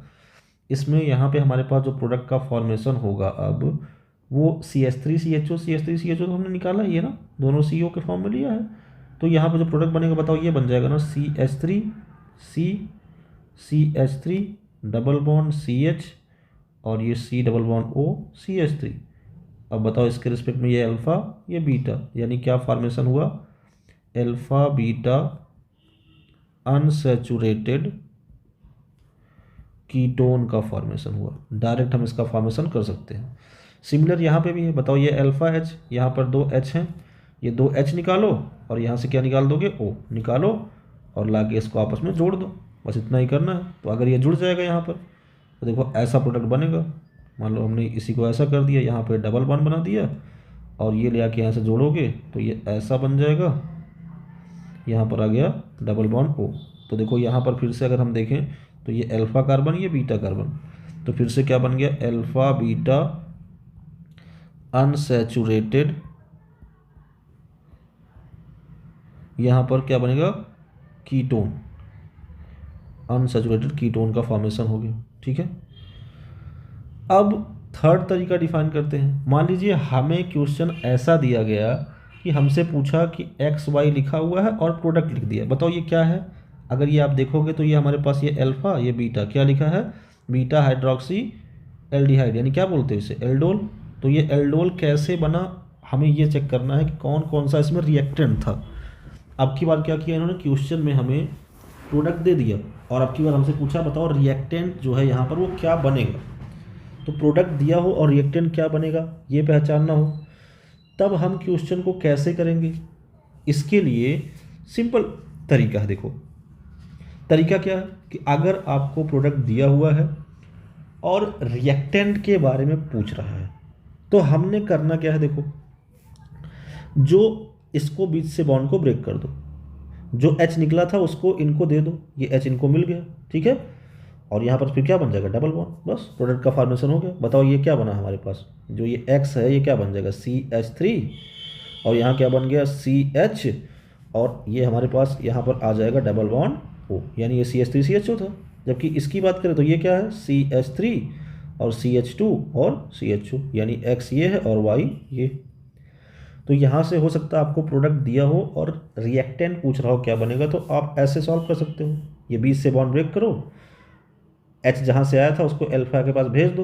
S1: इसमें यहाँ पे हमारे पास जो प्रोडक्ट का फॉर्मेशन होगा अब वो CH3 CHO CH3 CHO तो हमने निकाला ही है ना, दोनों CO के फॉर्म में लिया है। तो यहाँ पे जो प्रोडक्ट बनेगा बताओ ये बन जाएगा ना CH3 CH3 double bond CH और ये C double bond O CH3। अब बताओ इसके रिस्पेक्ट में ये अल्फ़ा ये बीटा, यानी क्या फॉर्मेशन हुआ, अल्फ़ा बीटा अनसैचुरेटेड कीटोन का फॉर्मेशन हुआ। डायरेक्ट हम इसका फॉर्मेशन कर सकते हैं। सिमिलर यहाँ पे भी है। बताओ ये अल्फ़ा H, यहाँ पर 2H हैं, ये 2H निकालो और यहाँ से क्या निकाल दोगे O निकालो और लाके इसको आपस में जोड़ दो, बस इतना ही करना है। तो अगर ये जुड़ जाएगा यहाँ पर तो देखो ऐसा प्रोडक्ट बनेगा। मान लो हमने इसी को ऐसा कर दिया, यहाँ पर डबल बॉन्ड बना दिया और ये ले आके यहाँ से जोड़ोगे तो ये ऐसा बन जाएगा, यहाँ पर आ गया डबल बॉन्ड O। तो देखो यहाँ पर फिर से अगर हम देखें तो ये अल्फ़ा कार्बन ये बीटा कार्बन, तो फिर से क्या बन गया अल्फ़ा बीटा अनसैचुरेटेड, यहाँ पर क्या बनेगा कीटोन, अनसैचुरेटेड कीटोन का फॉर्मेशन हो गया। ठीक है। अब थर्ड तरीका डिफाइन करते हैं। मान लीजिए हमें क्वेश्चन ऐसा दिया गया कि हमसे पूछा कि XY लिखा हुआ है और प्रोडक्ट लिख दिया। बताओ ये क्या है। अगर ये आप देखोगे तो ये हमारे पास ये अल्फ़ा ये बीटा क्या लिखा है, बीटा हाइड्रोक्सी एल्डिहाइड, यानी क्या बोलते हैं इसे एल्डोल। तो ये एल्डोल कैसे बना हमें ये चेक करना है कि कौन कौन सा इसमें रिएक्टेंट था। अब की बार क्या किया इन्होंने, क्वेश्चन में हमें प्रोडक्ट दे दिया और अब की बार हमसे पूछा बताओ रिएक्टेंट जो है यहाँ पर वो क्या बनेगा। तो प्रोडक्ट दिया हो और रिएक्टेंट क्या बनेगा ये पहचानना हो, तब हम क्वेश्चन को कैसे करेंगे। इसके लिए सिंपल तरीका है। देखो तरीका क्या है कि अगर आपको प्रोडक्ट दिया हुआ है और रिएक्टेंट के बारे में पूछ रहा है तो हमने करना क्या है, देखो जो इसको बीच से बॉन्ड को ब्रेक कर दो, जो H निकला था उसको इनको दे दो, ये H इनको मिल गया, ठीक है। और यहाँ पर फिर क्या बन जाएगा, डबल बॉन्ड, बस प्रोडक्ट का फॉर्मेशन हो गया। बताओ ये क्या बना हमारे पास, जो ये X है ये क्या बन जाएगा CH3 और यहाँ क्या बन गया CH और ये हमारे पास यहाँ पर आ जाएगा डबल बॉन्ड O, यानी ये CH3 CH2 था। जबकि इसकी बात करें तो ये क्या है CH3 और CH2 और CH2, यानी X ये है और Y ये। तो यहाँ से हो सकता है आपको प्रोडक्ट दिया हो और रिएक्टेंट पूछ रहा हो क्या बनेगा, तो आप ऐसे सॉल्व कर सकते हो। ये बीच से बॉन्ड ब्रेक करो, H जहाँ से आया था उसको अल्फा के पास भेज दो,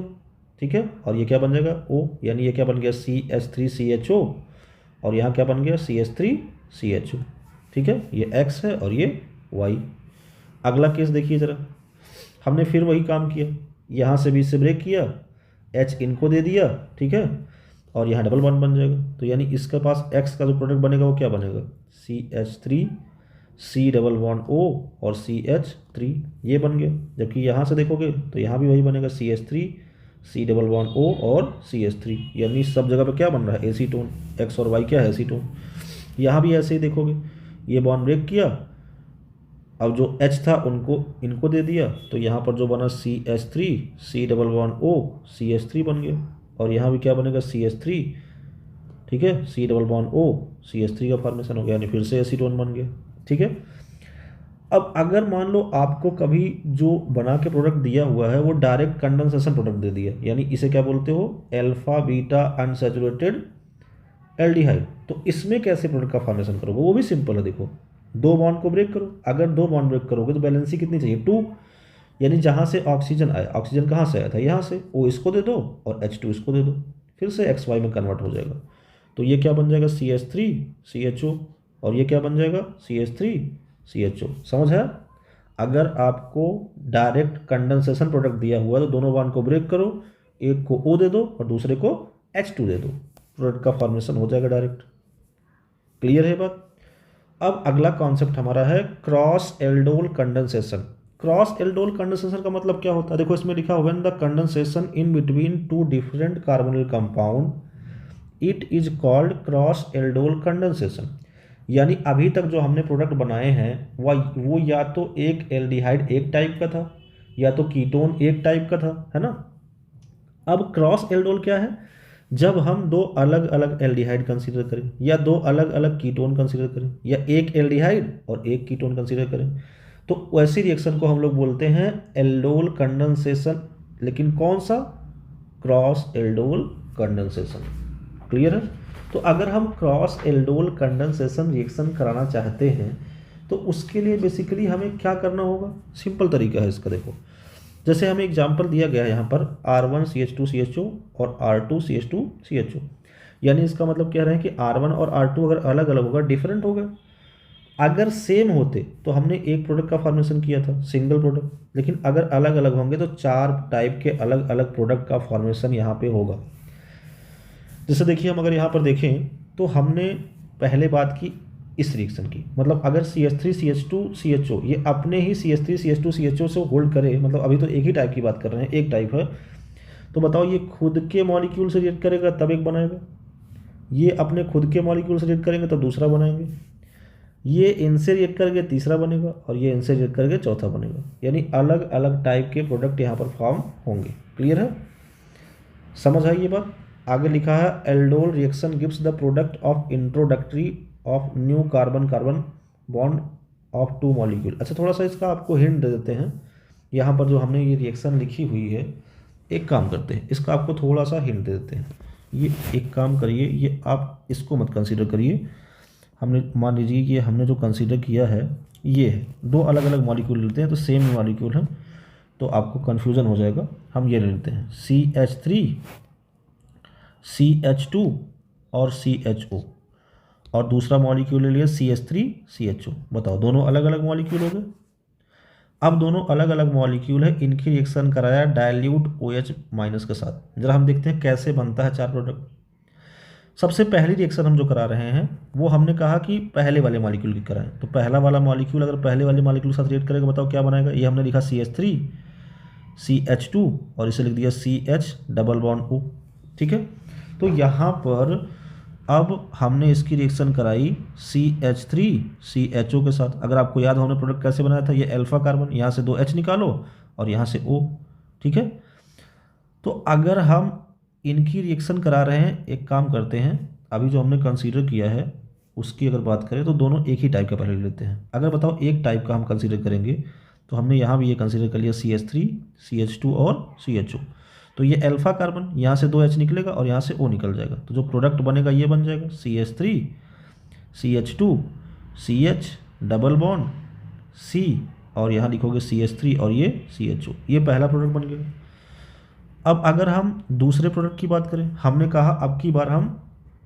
S1: ठीक है। और ये क्या बन जाएगा O, यानी ये क्या बन गया CH3CHO और यहाँ क्या बन गया CH3CHO, ठीक है। ये X है और ये Y। अगला केस देखिए ज़रा, हमने फिर वही काम किया, यहाँ से बीच से ब्रेक किया, H इनको दे दिया, ठीक है, और यहाँ डबल बॉन्ड बन जाएगा। तो यानी इसके पास X का जो प्रोडक्ट बनेगा वो क्या बनेगा CH3 C double bond O और CH3 ये बन गया। जबकि यहाँ से देखोगे तो यहाँ भी वही बनेगा CH3 C double bond O और CH3, यानी सब जगह पे क्या बन रहा है एसीटोन, X और Y क्या है एसीटोन। यहाँ भी ऐसे ही देखोगे, ये बॉन्ड ब्रेक किया, अब जो H था उनको इनको दे दिया, तो यहाँ पर जो बना CH3 C double bond O CH3 बन गया। और यहाँ भी क्या बनेगा CH3, ठीक है, C double bond O CH3 का फॉर्मेशन हो गया, यानी फिर से एसीटोन बन गया, ठीक है। अब अगर मान लो आपको कभी जो बना के प्रोडक्ट दिया हुआ है वो डायरेक्ट कंडेंसेशन प्रोडक्ट दे दिया, यानी इसे क्या बोलते हो अल्फा बीटा अनसैचुरेटेड एल्डिहाइड, तो इसमें कैसे प्रोडक्ट का फॉर्मेशन करोगे, वो भी सिंपल है। देखो दो बॉन्ड को ब्रेक करो, अगर दो बॉन्ड ब्रेक करोगे तो बैलेंसी कितनी चाहिए 2, यानी जहाँ से ऑक्सीजन आया, ऑक्सीजन कहाँ से आया था यहाँ से, O इसको दे दो और H2 इसको दे दो, फिर से XY में कन्वर्ट हो जाएगा। तो ये क्या बन जाएगा CH3 CHO और ये क्या बन जाएगा CH3 CHO। समझ है। अगर आपको डायरेक्ट कंडेंसेशन प्रोडक्ट दिया हुआ है तो दोनों बॉन्ड को ब्रेक करो, एक को O दे दो और दूसरे को H2 दे दो, प्रोडक्ट का फॉर्मेशन हो जाएगा डायरेक्ट। क्लियर है बात। अब अगला कॉन्सेप्ट हमारा है cross aldol condensation. Cross aldol condensation का मतलब क्या होता है, देखो इसमें लिखा हुआ है the condensation in between two different carbonyl compound it is called cross aldol condensation. यानी अभी तक जो हमने प्रोडक्ट बनाए हैं वो या तो एक एल्डिहाइड एक टाइप का था या तो कीटोन एक टाइप का था, है ना। अब क्रॉस एल्डोल क्या है, जब हम दो अलग अलग एल्डिहाइड कंसीडर करें या दो अलग अलग कीटोन कंसीडर करें या एक एल्डिहाइड और एक कीटोन कंसीडर करें, तो वैसी रिएक्शन को हम लोग बोलते हैं एल्डोल कंडेंसेशन। लेकिन कौन सा, क्रॉस एल्डोल कंडेंसेशन। क्लियर है। तो अगर हम क्रॉस एल्डोल कंडेंसेशन रिएक्शन कराना चाहते हैं तो उसके लिए बेसिकली हमें क्या करना होगा, सिंपल तरीका है इसका। देखो जैसे हमें एग्जाम्पल दिया गया है यहाँ पर R1CH2CHO और R2CH2CHO, यानी इसका मतलब कह रहे हैं कि R1 और R2 अगर अलग अलग होगा डिफरेंट होगा। अगर सेम होते तो हमने एक प्रोडक्ट का फॉर्मेशन किया था सिंगल प्रोडक्ट, लेकिन अगर अलग अलग होंगे तो 4 टाइप के अलग अलग प्रोडक्ट का फॉर्मेशन यहाँ पे होगा। जैसे देखिए हम अगर यहाँ पर देखें तो हमने पहले बात की इस रिएक्शन की, मतलब अगर CH3CH2CHO ये अपने ही CH3CH2CHO से होल्ड करे, मतलब अभी तो एक ही टाइप की बात कर रहे हैं, एक टाइप है, तो बताओ ये खुद के मॉलिक्यूल से रिएक्ट करेगा तब एक बनाएगा, ये अपने खुद के मॉलिक्यूल से रिएक्ट करेंगे तब दूसरा बनाएंगे, ये इनसे रिएक्ट करके तीसरा बनेगा और ये इनसे रिएक्ट करके चौथा बनेगा, यानी अलग अलग टाइप के प्रोडक्ट यहाँ पर फॉर्म होंगे। क्लियर है, समझ आई ये बात। आगे लिखा है aldol reaction gives the product of introductory of new carbon carbon bond of 2 molecule. अच्छा थोड़ा सा इसका आपको हिंट दे देते हैं, यहाँ पर जो हमने ये रिएक्शन लिखी हुई है, एक काम करते हैं इसका आपको थोड़ा सा हिंट दे देते हैं। ये एक काम करिए, ये आप इसको मत कंसीडर करिए, हमने मान लीजिए कि हमने जो कंसीडर किया है ये है, 2 अलग अलग मॉलिक्यूल लेते हैं तो सेम मॉलिक्यूल है तो आपको कन्फ्यूज़न हो जाएगा। हम ये ले लेते हैं CH3CH2 और CHO, और दूसरा मॉलिक्यूल ले लिया CH3CHO। बताओ दोनों अलग अलग मॉलिक्यूल हो गए। अब दोनों अलग अलग मॉलिक्यूल है, इनकी रिएक्शन कराया डाइल्यूट OH माइनस के साथ। जरा हम देखते हैं कैसे बनता है चार प्रोडक्ट। सबसे पहली रिएक्शन हम जो करा रहे हैं वो हमने कहा कि पहले वाले मॉलिक्यूल की कराएं। तो पहला वाला मॉलिक्यूल अगर पहले वाले मॉलिक्यूल के साथ रिएक्ट करेगा, बताओ क्या बनाएगा। ये हमने लिखा CH3CH2 और इसे लिख दिया CH डबल बॉन्ड O। ठीक है, तो यहाँ पर अब हमने इसकी रिएक्शन कराई CH3CHO के साथ। अगर आपको याद हो हमने प्रोडक्ट कैसे बनाया था, ये अल्फा कार्बन, यहाँ से 2 H निकालो और यहाँ से O। ठीक है, तो अगर हम इनकी रिएक्शन करा रहे हैं, एक काम करते हैं, अभी जो हमने कंसीडर किया है उसकी अगर बात करें तो दोनों एक ही टाइप का पहले लेते हैं। अगर बताओ एक टाइप का हम कंसीडर करेंगे तो हमने यहाँ भी ये कंसीडर कर लिया CH3CH2 और CHO। तो ये अल्फा कार्बन, यहाँ से 2 H निकलेगा और यहाँ से O निकल जाएगा। तो जो प्रोडक्ट बनेगा ये बन जाएगा CH3CH2CH डबल बॉन्ड C, और यहाँ लिखोगे CH3 और ये CHO। ये पहला प्रोडक्ट बन गया। अब अगर हम दूसरे प्रोडक्ट की बात करें, हमने कहा अब की बार हम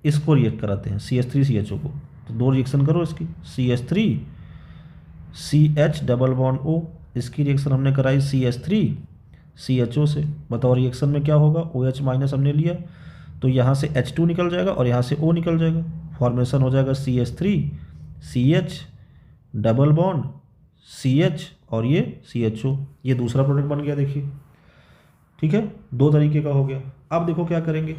S1: इसको रिएक्ट कराते हैं CH3CHO को। तो दो रिएक्शन करो इसकी, CH3CH डबल बॉन्ड O, इसकी रिएक्शन हमने कराई CH3CHO से। बताओ रिएक्शन में क्या होगा, OH माइनस हमने लिया तो यहाँ से H2 निकल जाएगा और यहाँ से O निकल जाएगा। फॉर्मेशन हो जाएगा CH3CH डबल बॉन्ड CH और ये CHO। ये दूसरा प्रोडक्ट बन गया, देखिए। ठीक है, दो तरीके का हो गया। अब देखो क्या करेंगे,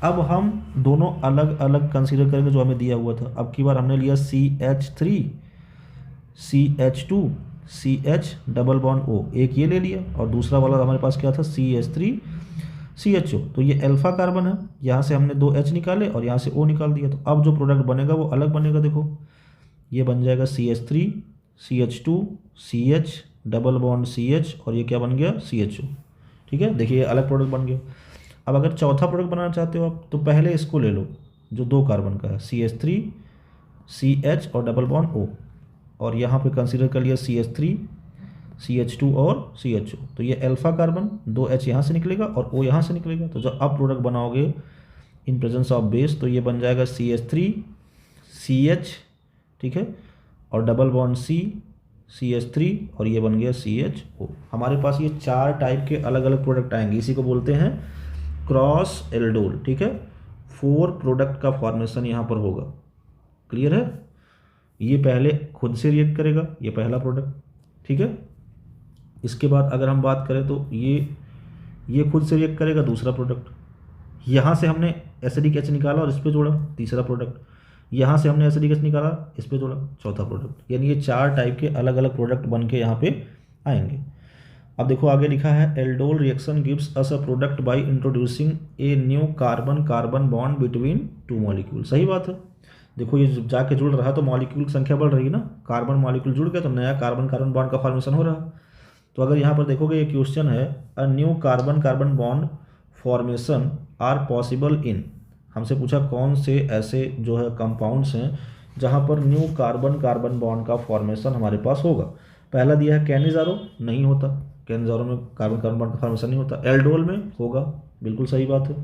S1: अब हम दोनों अलग अलग कंसीडर करेंगे जो हमें दिया हुआ था। अब की बार हमने लिया CH3CH2CH डबल बॉन्ड O, एक ये ले लिया और दूसरा वाला हमारे पास क्या था CH3CHO। तो ये अल्फा कार्बन है, यहाँ से हमने 2 H निकाले और यहाँ से O निकाल दिया। तो अब जो प्रोडक्ट बनेगा वो अलग बनेगा। देखो ये बन जाएगा CH3CH2CH डबल बॉन्ड CH और ये क्या बन गया CHO। ठीक है, देखिए ये अलग प्रोडक्ट बन गया। अब अगर चौथा प्रोडक्ट बनाना चाहते हो आप, तो पहले इसको ले लो जो 2 कार्बन का है, CH3CH और डबल बॉन्ड O, और यहाँ पे कंसीडर कर लिया CH3CH2 और CHO। तो ये अल्फा कार्बन, 2 H यहाँ से निकलेगा और O यहाँ से निकलेगा। तो जब आप प्रोडक्ट बनाओगे इन प्रेजेंस ऑफ बेस तो ये बन जाएगा CH3CH, ठीक है, और डबल बॉन्ड CH3 और ये बन गया CHO। हमारे पास ये 4 टाइप के अलग अलग प्रोडक्ट आएंगे, इसी को बोलते हैं क्रॉस एल्डोल। ठीक है, 4 प्रोडक्ट का फॉर्मेशन यहाँ पर होगा। क्लियर है, ये पहले खुद से रिएक्ट करेगा, ये पहला प्रोडक्ट। ठीक है, इसके बाद अगर हम बात करें तो ये खुद से रिएक्ट करेगा, दूसरा प्रोडक्ट। यहाँ से हमने एसिडिक H निकाला और इस पर जोड़ा, तीसरा प्रोडक्ट। यहाँ से हमने एसिडिक H निकाला, इस पर जोड़ा, चौथा प्रोडक्ट। यानी ये 4 टाइप के अलग अलग प्रोडक्ट बन के यहाँ पे आएंगे। अब देखो आगे लिखा है aldol reaction gives us a product by introducing a new carbon carbon bond between 2 molecule. सही बात है, देखो ये जाके जुड़ रहा है तो मॉलिक्यूल की संख्या बढ़ रही है ना, कार्बन मॉलिक्यूल जुड़ गया तो नया कार्बन कार्बन बॉन्ड का फॉर्मेशन हो रहा है। तो अगर यहाँ पर देखोगे ये क्वेश्चन है, a new carbon carbon bond formation are possible in, हमसे पूछा कौन से ऐसे जो है कंपाउंड्स हैं जहाँ पर न्यू कार्बन कार्बन बॉन्ड का फॉर्मेशन हमारे पास होगा। पहला दिया है कैनिजारो, नहीं होता, कैनिजारो में कार्बन कार्बन बॉन्ड का फॉर्मेशन नहीं होता। एल्डोल में होगा, बिल्कुल सही बात है।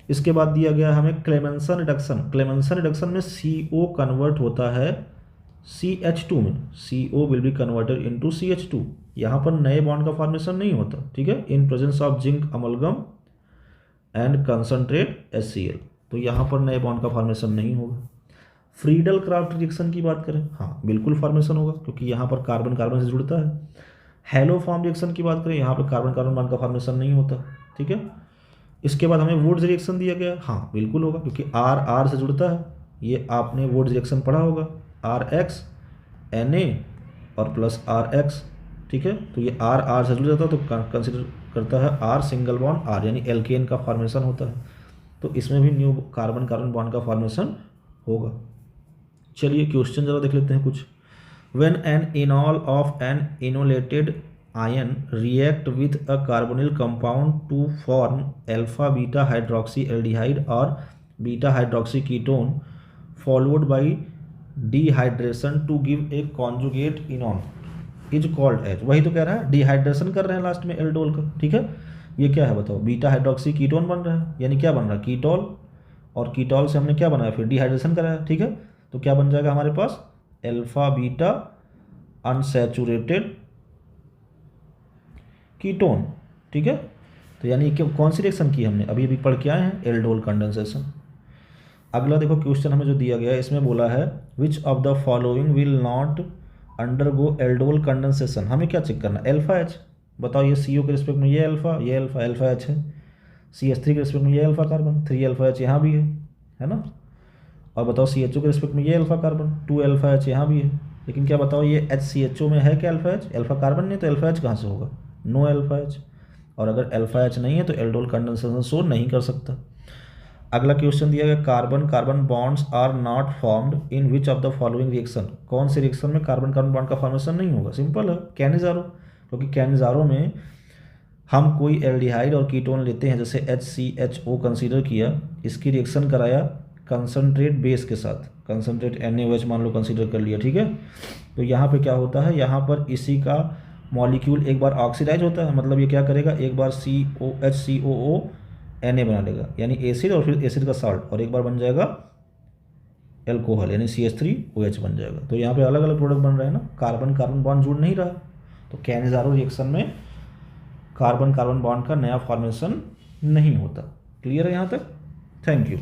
S1: इसके बाद दिया गया हमें क्लेमेंसन रिडक्शन। क्लेमेंसन रिडक्शन में CO कन्वर्ट होता है CH2 में, CO will be converted into CH2। यहाँ पर नए बॉन्ड का फॉर्मेशन नहीं होता। ठीक है, in presence of zinc amalgam and concentrate HCl, तो यहाँ पर नए बॉन्ड का फॉर्मेशन नहीं होगा। फ्रीडल क्राफ्ट रिएक्शन की बात करें, हाँ बिल्कुल फॉर्मेशन होगा क्योंकि यहाँ पर कार्बन कार्बन से जुड़ता है। हेलो फॉर्म रिएक्शन की बात करें, यहाँ पर कार्बन कार्बन बॉन्ड का फॉर्मेशन नहीं होता। ठीक है, इसके बाद हमें वुड्स रिएक्शन दिया गया, हाँ बिल्कुल होगा क्योंकि R से जुड़ता है। ये आपने वुड्स रिएक्शन पढ़ा होगा, RX Na और प्लस RX। ठीक है, तो ये R से जुड़ जाता है तो कंसिडर करता है R सिंगल बॉन्ड R, यानी एल्केन का फॉर्मेशन होता है। तो इसमें भी न्यू कार्बन कार्बन बॉन्ड का फॉर्मेशन होगा। चलिए क्वेश्चन जरा देख लेते हैं कुछ। When an enol of an enolated ion react with a carbonyl compound to form alpha beta hydroxy aldehyde or beta hydroxy ketone followed by dehydration to give a conjugate enone is called as, वही तो कह रहा है, dehydration कर रहे हैं last में aldol का। ठीक है, ये क्या है बताओ, बीटा हाइड्रोक्सी कीटोन बन रहा है, यानी क्या बन रहा है, कीटोल और कीटॉल से हमने क्या बनाया, फिर डिहाइड्रेशन कराया, ठीक है। तो क्या बन जाएगा हमारे पास, अल्फा बीटा अनसैचुरेटेड कीटोन, ठीक है। तो यानी कि कौन सी रिएक्शन की हमने अभी अभी पढ़ के आए हैं, एल्डोल कंडेंसेशन। अगला देखो क्वेश्चन हमें जो दिया गया है, इसमें बोला है विच of the following will not undergo aldol condensation. हमें क्या चेक करना, अल्फा एच। बताओ ये CO के रिस्पेक्ट में ये अल्फा, ये अल्फा, अल्फा एच है। CH3 के रिस्पेक्ट में ये अल्फा कार्बन, 3 अल्फा एच यहाँ भी है ना। और बताओ CHO के रिस्पेक्ट में ये अल्फा कार्बन, 2 अल्फा एच यहाँ भी है। लेकिन क्या बताओ ये HCHO में है क्या अल्फा एच, अल्फा कार्बन नहीं, तो अल्फा एच कहाँ से होगा, नो अल्फा एच। और अगर अल्फा एच नहीं है तो एल्डोल कंडेंसेशन शो नहीं कर सकता। अगला क्वेश्चन दिया गया carbon carbon bonds are not formed in which of the following reaction. कौन से रिएक्शन में कार्बन कार्बन बॉन्ड का फॉर्मेशन नहीं होगा, सिंपल है, कैनिजारो। क्योंकि कैनिजारो में हम कोई एल्डिहाइड और कीटोन लेते हैं, जैसे HCHO कंसीडर किया, इसकी रिएक्शन कराया कंसनट्रेट बेस के साथ, कंसनट्रेट NaOH मान लो कंसीडर कर लिया, ठीक है। तो यहाँ पे क्या होता है, यहाँ पर इसी का मॉलिक्यूल एक बार ऑक्सीडाइज होता है, मतलब ये क्या करेगा, एक बार COHCOO Na बना लेगा, यानी एसिड, और फिर एसिड का साल्ट, और एक बार बन जाएगा एल्कोहल, यानी CH3OH बन जाएगा। तो यहाँ पे अलग अलग प्रोडक्ट बन रहे हैं ना, कार्बन कार्बन बॉन्ड जुड़ नहीं रहा। तो कैनिजारो रिएक्शन में कार्बन कार्बन बॉन्ड का नया फॉर्मेशन नहीं होता। क्लियर है यहाँ तक, थैंक यू।